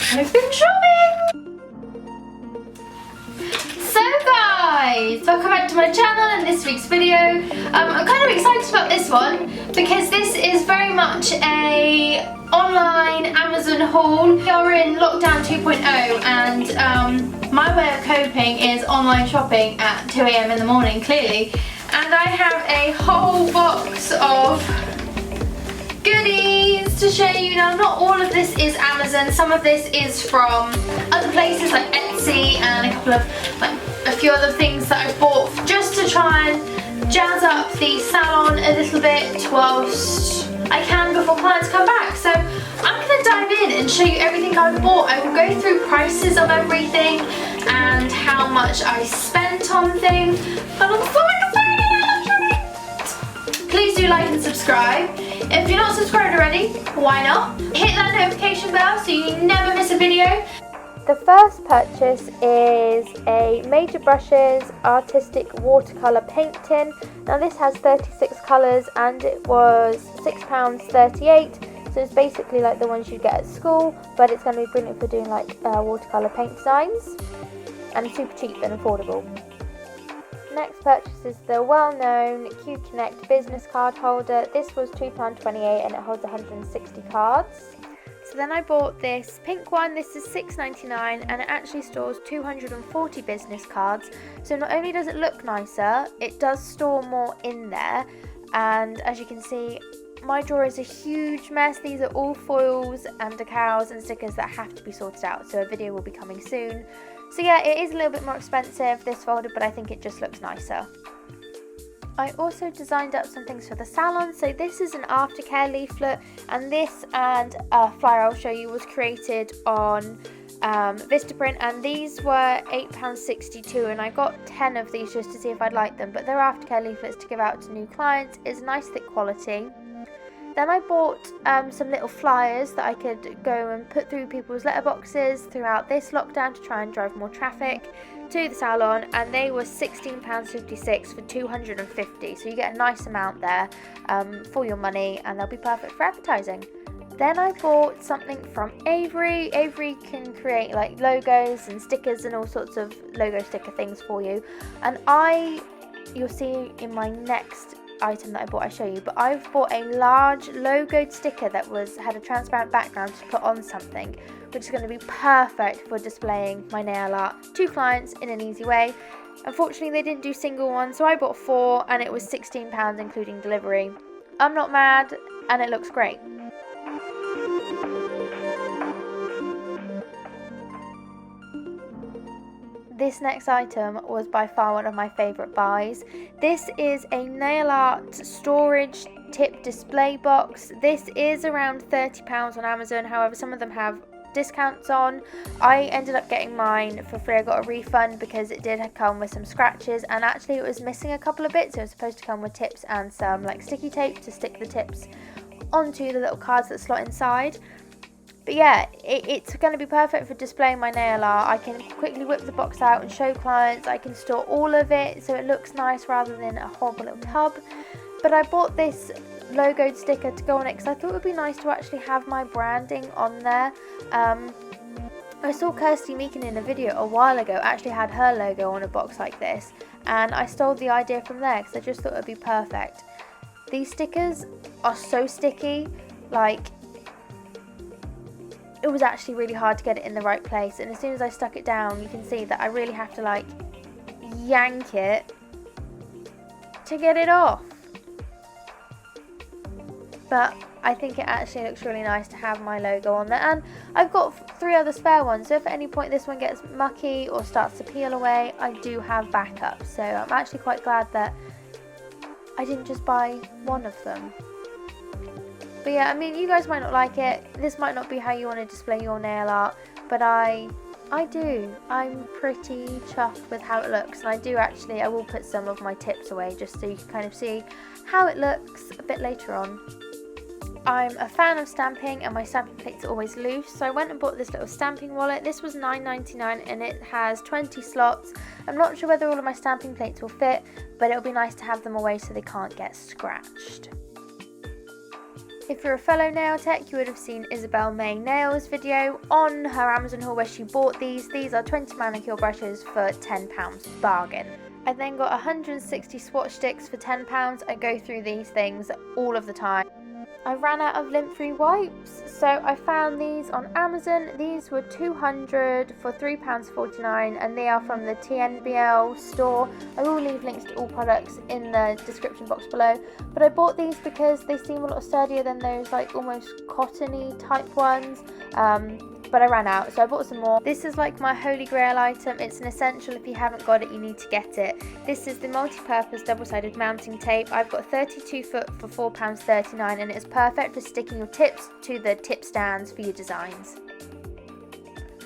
I've been shopping! So guys, welcome back to my channel and this week's video. I'm kind of excited about this one because this is very much a online Amazon haul. We are in lockdown 2.0 and my way of coping is online shopping at 2 AM in the morning, clearly. And I have a whole box of goodies to show you. Now, not all of this is Amazon. Some of this is from other places like Etsy and a couple of a few other things that I bought just to try and jazz up the salon a little bit whilst I can before clients come back. So I'm going to dive in and show you everything I've bought. I will go through prices of everything and how much I spent on things. And I'm so excited! Please do like and subscribe. If you're not subscribed already, why not? Hit that notification bell so you never miss a video. The first purchase is a Major Brushes Artistic Watercolour Paint Tin. Now this has 36 colours and it was £6.38. So it's basically like the ones you get at school, but it's going to be brilliant for doing like watercolour paint designs. And super cheap and affordable. Next purchase is the well-known Q Connect business card holder. This was £2.28 and it holds 160 cards. So then I bought this pink one. This is £6.99 and it actually stores 240 business cards. So not only does it look nicer, it does store more in there. And as you can see, my drawer is a huge mess. These are all foils and decals and stickers that have to be sorted out. So a video will be coming soon. So yeah, it is a little bit more expensive, this folder, but I think it just looks nicer. I also designed up some things for the salon. So this is an aftercare leaflet, and this and a flyer I'll show you was created on Vistaprint, and these were £8.62, and I got 10 of these just to see if I'd like them, but they're aftercare leaflets to give out to new clients. It's nice thick quality. Then I bought some little flyers that I could go and put through people's letterboxes throughout this lockdown to try and drive more traffic to the salon, and they were £16.56 for 250, so you get a nice amount there for your money, and they'll be perfect for advertising. Then I bought something from Avery. Avery can create like logos and stickers and all sorts of logo sticker things for you, and you'll see in my next item that I bought, I show you, but I've bought a large logoed sticker that had a transparent background to put on something, which is going to be perfect for displaying my nail art to clients in an easy way. Unfortunately they didn't do single ones, so I bought 4 and it was £16 including delivery. I'm not mad and it looks great. This next item was by far one of my favourite buys. This is a nail art storage tip display box. This is around £30 on Amazon, however some of them have discounts on. I ended up getting mine for free. I got a refund because it did come with some scratches, and actually it was missing a couple of bits. It was supposed to come with tips and some like sticky tape to stick the tips onto the little cards that slot inside. But yeah, it's going to be perfect for displaying my nail art. I can quickly whip the box out and show clients. I can store all of it so it looks nice rather than a horrible little tub. But I bought this logoed sticker to go on it because I thought it would be nice to actually have my branding on there. I saw Kirsty Meakin in a video a while ago actually had her logo on a box like this, and I stole the idea from there because I just thought it would be perfect. These stickers are so sticky, like it was actually really hard to get it in the right place, and as soon as I stuck it down you can see that I really have to like yank it to get it off. But I think it actually looks really nice to have my logo on there, and I've got 3 other spare ones, so if at any point this one gets mucky or starts to peel away, I do have backup. So I'm actually quite glad that I didn't just buy one of them. But yeah, I mean, you guys might not like it. This might not be how you want to display your nail art, but I do. I'm pretty chuffed with how it looks, and I will put some of my tips away just so you can kind of see how it looks a bit later on. I'm a fan of stamping, and my stamping plates are always loose, so I went and bought this little stamping wallet. This was £9.99 and it has 20 slots. I'm not sure whether all of my stamping plates will fit, but it'll be nice to have them away so they can't get scratched. If you're a fellow nail tech, you would have seen Isabel May Nails video on her Amazon haul where she bought these. These are 20 manicure brushes for £10, bargain. I then got 160 swatch sticks for £10. I go through these things all of the time. I ran out of lint-free wipes, so I found these on Amazon. These were 200 for £3.49 and they are from the TNBL store. I will leave links to all products in the description box below, but I bought these because they seem a lot sturdier than those like almost cottony type ones. But I ran out, so I bought some more. This is like my holy grail item. It's an essential. If you haven't got it, you need to get it. This is the multi-purpose double-sided mounting tape. I've got 32 foot for £4.39 and it's perfect for sticking your tips to the tip stands for your designs.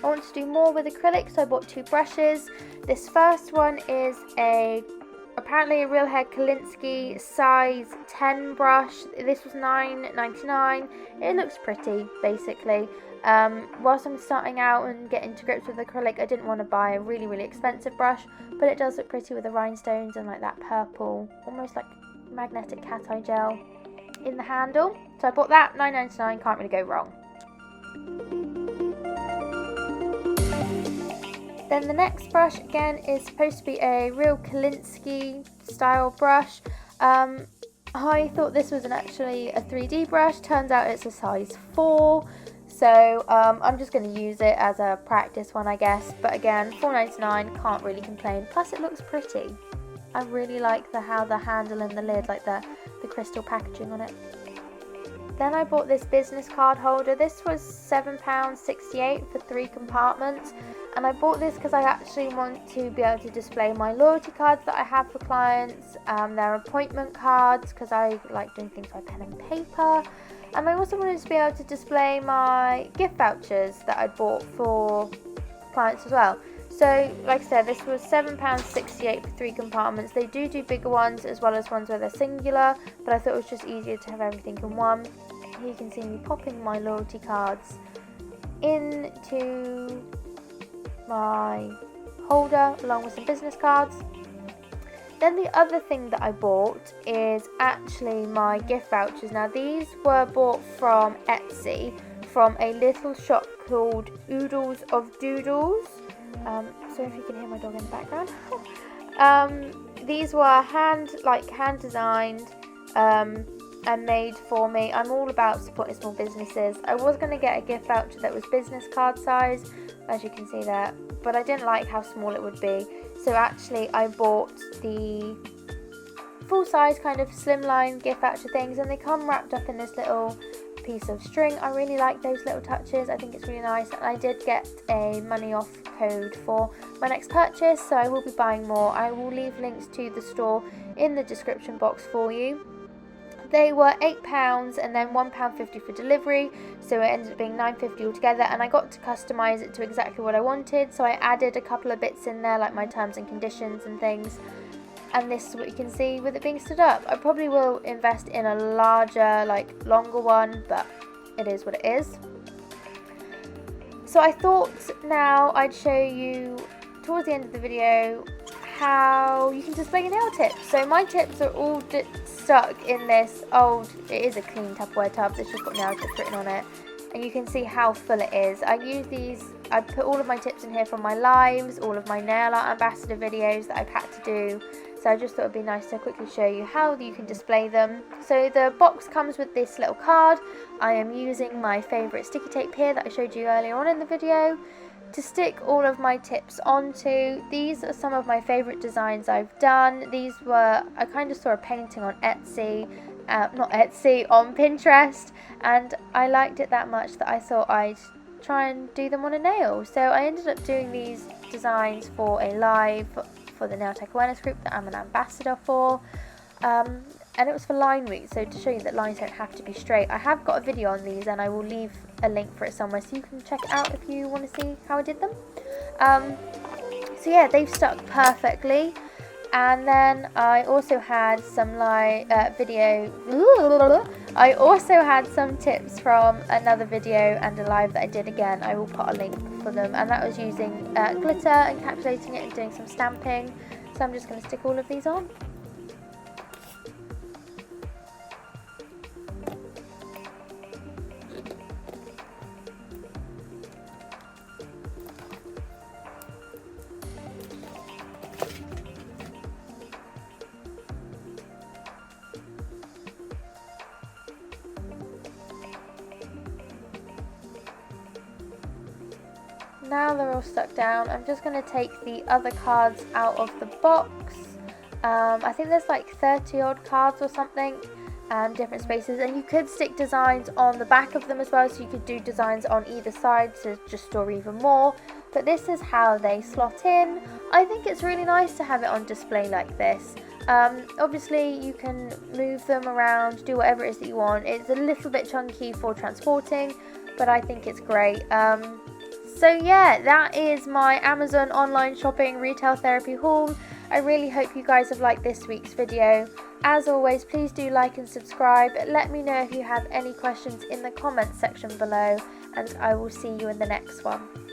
I want to do more with acrylic, so I bought 2 brushes. This first one is apparently a Real Hair Kolinsky size 10 brush. This was $9.99. It looks pretty, basically. Whilst I'm starting out and getting to grips with acrylic, I didn't want to buy a really expensive brush, but it does look pretty with the rhinestones and like that purple, almost like magnetic cat eye gel in the handle. So I bought that, $9.99, can't really go wrong. Then the next brush again is supposed to be a Real Kolinsky style brush. I thought this was actually a 3D brush, turns out it's a size 4. So I'm just going to use it as a practice one, I guess. But again, $4.99, can't really complain. Plus it looks pretty. I really like how the handle and the lid, like the crystal packaging on it. Then I bought this business card holder. This was £7.68 for 3 compartments. And I bought this because I actually want to be able to display my loyalty cards that I have for clients. Their appointment cards, because I like doing things by pen and paper. And I also wanted to be able to display my gift vouchers that I bought for clients as well. So, like I said, this was £7.68 for 3 compartments. They do bigger ones as well as ones where they're singular, but I thought it was just easier to have everything in one. Here you can see me popping my loyalty cards into my holder along with some business cards. Then the other thing that I bought is actually my gift vouchers. Now these were bought from Etsy from a little shop called Oodles of Doodles. So if you can hear my dog in the background. These were hand designed and made for me. I'm all about supporting small businesses. I was going to get a gift voucher that was business card size, as you can see there, but I didn't like how small it would be. So actually I bought the full size kind of slimline gift voucher things, and they come wrapped up in this little piece of string. I really like those little touches. I think it's really nice, and I did get a money off code for my next purchase, so I will be buying more. I will leave links to the store in the description box for you. They were £8 and then £1.50 for delivery, so it ended up being £9.50 altogether, and I got to customise it to exactly what I wanted. So I added a couple of bits in there like my terms and conditions and things, and this is what you can see with it being stood up. I probably will invest in a larger, longer one, but it is what it is. So I thought now I'd show you towards the end of the video how you can display your nail tips. So my tips are all stuck in this old, it is a clean Tupperware tub that's just got nail tips written on it, and you can see how full it is. I use these, I put all of my tips in here from my lives, all of my nail art ambassador videos that I've had to do, so I just thought it'd be nice to quickly show you how you can display them. So the box comes with this little card. I am using my favourite sticky tape here that I showed you earlier on in the video to stick all of my tips onto. These are some of my favourite designs I've done. These were, I kind of saw a painting on Etsy, on Pinterest, and I liked it that much that I thought I'd try and do them on a nail. So I ended up doing these designs for a live for the Nail Tech Awareness group that I'm an ambassador for. And it was for line week, so to show you that lines don't have to be straight. I have got a video on these and I will leave a link for it somewhere so you can check it out if you want to see how I did them. So yeah, they've stuck perfectly. And then I also had some I also had some tips from another video and a live that I did again. I will put a link for them, and that was using glitter, encapsulating it and doing some stamping. So I'm just going to stick all of these on. now they're all stuck down, I'm just going to take the other cards out of the box. I think there's like 30 odd cards or something, different spaces, and you could stick designs on the back of them as well, so you could do designs on either side to just store even more. But this is how they slot in. I think it's really nice to have it on display like this. Obviously you can move them around, do whatever it is that you want. It's a little bit chunky for transporting, but I think it's great. So yeah, that is my Amazon online shopping retail therapy haul. I really hope you guys have liked this week's video. As always, please do like and subscribe. Let me know if you have any questions in the comments section below, and I will see you in the next one.